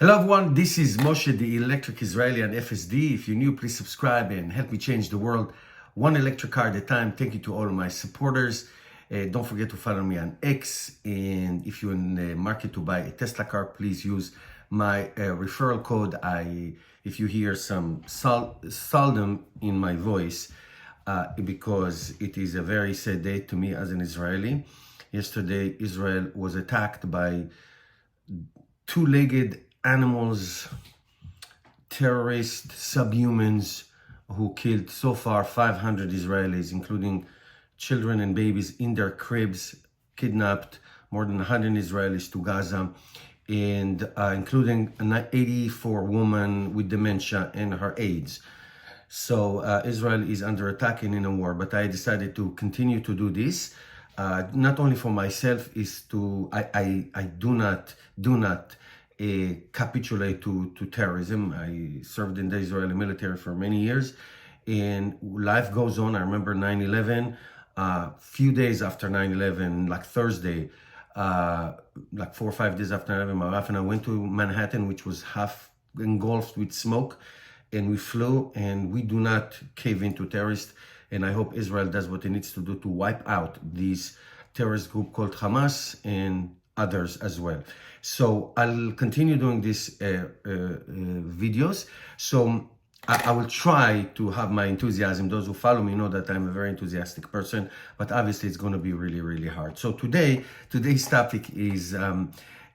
Hello everyone, this is Moshe, the Electric Israeli and FSD. If you're new, please subscribe and help me change the world one electric car at a time. Thank you to all of my supporters. Don't forget to follow me on X. And if you're in the market to buy a Tesla car, please use my referral code. If you hear some seldom in my voice, because it is a very sad day to me as an Israeli. Yesterday, Israel was attacked by two-legged animals, terrorists, subhumans who killed so far 500 Israelis, including children and babies in their cribs, kidnapped more than 100 Israelis to Gaza, and including an 84 woman with dementia and her aides. So Israel is under attack and in a war, but I decided to continue to do this. Not only for myself, I do not capitulate to terrorism. I served in the Israeli military for many years, and life goes on. I remember 9/11. Few days after 9/11, like Thursday, like 4 or 5 days after 9/11, my wife and I went to Manhattan, which was half engulfed with smoke, and we flew. And we do not cave into terrorists. And I hope Israel does what it needs to do to wipe out these terrorist group called Hamas and others as well. So I'll continue doing these videos. So I will try to have my enthusiasm. Those who follow me know that I'm a very enthusiastic person, but obviously it's going to be really, really hard. So today's topic is,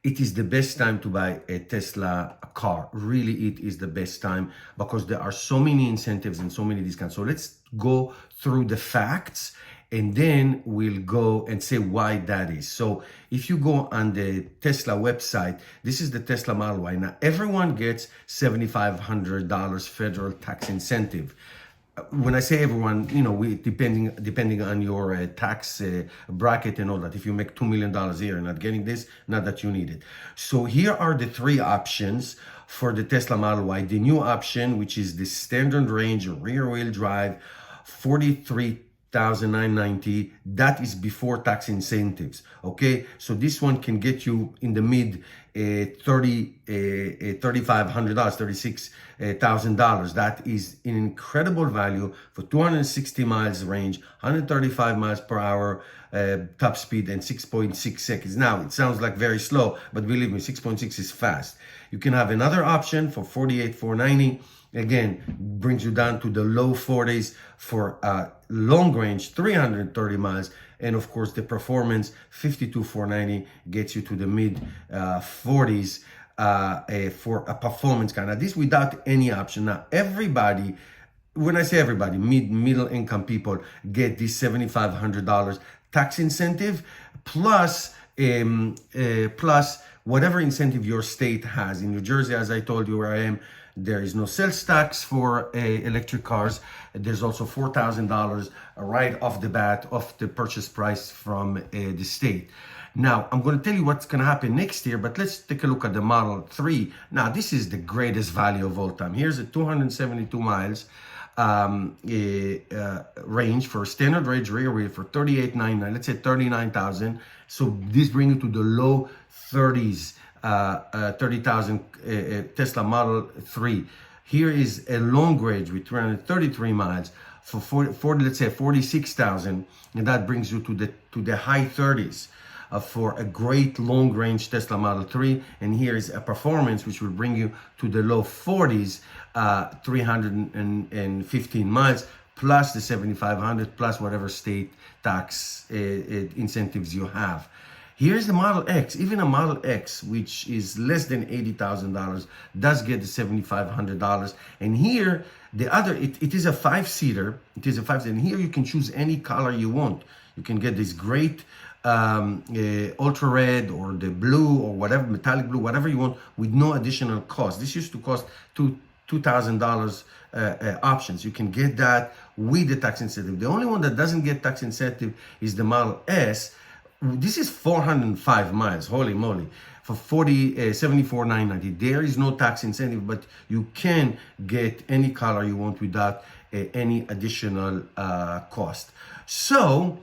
it is the best time to buy a Tesla car. Really, it is the best time because there are so many incentives and so many discounts. So let's go through the facts, and then we'll go and say why that is. So if you go on the Tesla website, this is the Tesla Model Y. Now, everyone gets $7,500 federal tax incentive. When I say everyone, depending on your tax bracket and all that. If you make $2 million a year and not getting this, not that you need it. So here are the three options for the Tesla Model Y. The new option, which is the standard range rear-wheel drive, $43,990. That is before tax incentives. Okay, so this one can get you in the mid $3,500, $36,000. That is an incredible value for 260 miles range, 135 miles per hour top speed, and 6.6 seconds. Now, it sounds like very slow, but believe me, 6.6 is fast. You can have another option for $48,490. Again, brings you down to the low 40s for long range, 330 miles. And of course, the performance, $52,490, gets you to the mid 40s for a performance car. Now, this without any option. Now, everybody, when I say everybody, middle income people get this $7,500 tax incentive plus whatever incentive your state has. In New Jersey, as I told you where I am, there is no sales tax for electric cars. There's also $4,000 right off the bat of the purchase price from the state. Now, I'm going to tell you what's going to happen next year, but let's take a look at the Model 3. Now, this is the greatest value of all time. Here's a 272 miles range for standard range rear wheel for $38,990. Let's say $39,000. So this brings you to the low 30s. 30,000 Tesla Model 3. Here is a long range with 333 miles for 40, let's say 46,000, and that brings you to the high 30s for a great long range Tesla Model 3. And here is a performance which will bring you to the low 40s, 315 miles, plus the 7,500, plus whatever state tax incentives you have. Here's the Model X. Even a Model X, which is less than $80,000, does get the $7,500. And here, it is a five-seater. It is a five-seater. And here you can choose any color you want. You can get this great ultra red or the blue or whatever, metallic blue, whatever you want, with no additional cost. This used to cost $2,000 options. You can get that with the tax incentive. The only one that doesn't get tax incentive is the Model S. This is 405 miles, holy moly, for $74,990. There is no tax incentive, but you can get any color you want without any additional cost. So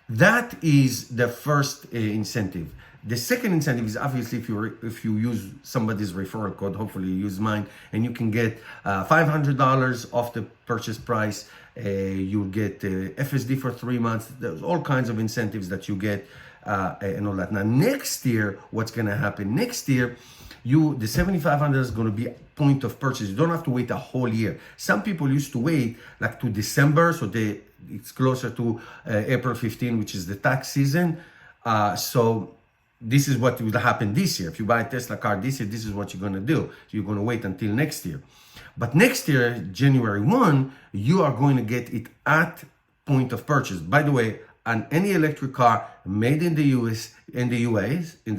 that is the first incentive. The second incentive is obviously if you use somebody's referral code, hopefully you use mine, and you can get $500 off the purchase price. You'll get FSD for 3 months. There's all kinds of incentives that you get and all that. Now next year, what's going to happen? Next year, the 7,500 is going to be point of purchase. You don't have to wait a whole year. Some people used to wait like to December, so it's closer to April 15, which is the tax season. So this is what will happen this year. If you buy a Tesla car this year, this is what you're going to do. You're going to wait until next year. But next year, January 1, you are going to get it at point of purchase. By the way, on any electric car made in the US, in the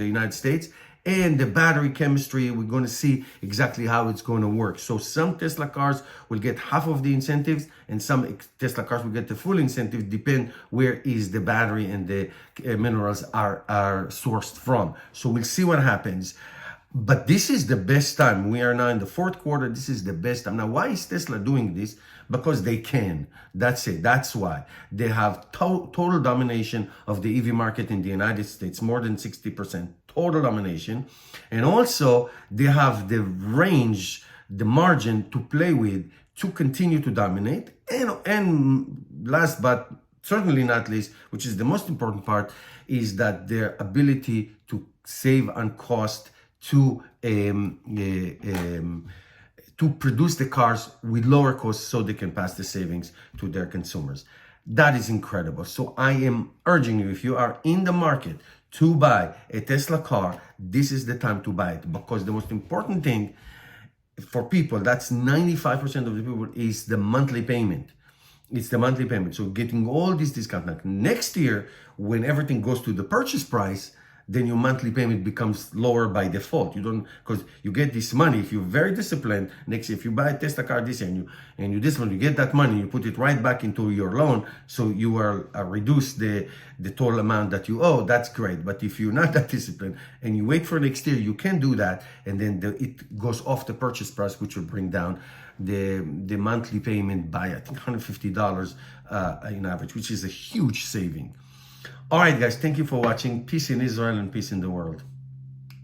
United States, and the battery chemistry, we're going to see exactly how it's going to work. So some Tesla cars will get half of the incentives, and some Tesla cars will get the full incentive, depend where is the battery and the minerals are sourced from. So we'll see what happens. But this is the best time. We are now in the fourth quarter. This is the best time. Now, why is Tesla doing this? Because they can. That's it. That's why. They have total domination of the EV market in the United States, more than 60%. Total domination. And also, they have the range, the margin to play with to continue to dominate. And last but certainly not least, which is the most important part, is that their ability to save on cost to produce the cars with lower costs so they can pass the savings to their consumers. That is incredible. So I am urging you, if you are in the market to buy a Tesla car, this is the time to buy it, because the most important thing for people, that's 95% of the people, is the monthly payment. It's the monthly payment. So getting all these discounts. Now, next year, when everything goes to the purchase price, then your monthly payment becomes lower by default. You don't, because you get this money. If you're very disciplined, next year, if you buy a Tesla car this year and you this one, you get that money, you put it right back into your loan, so you will reduce the total amount that you owe. That's great. But if you're not that disciplined and you wait for next year, you can do that, and then it goes off the purchase price, which will bring down the monthly payment by, I think, $150 in average, which is a huge saving. All right, guys, thank you for watching. Peace in Israel and peace in the world.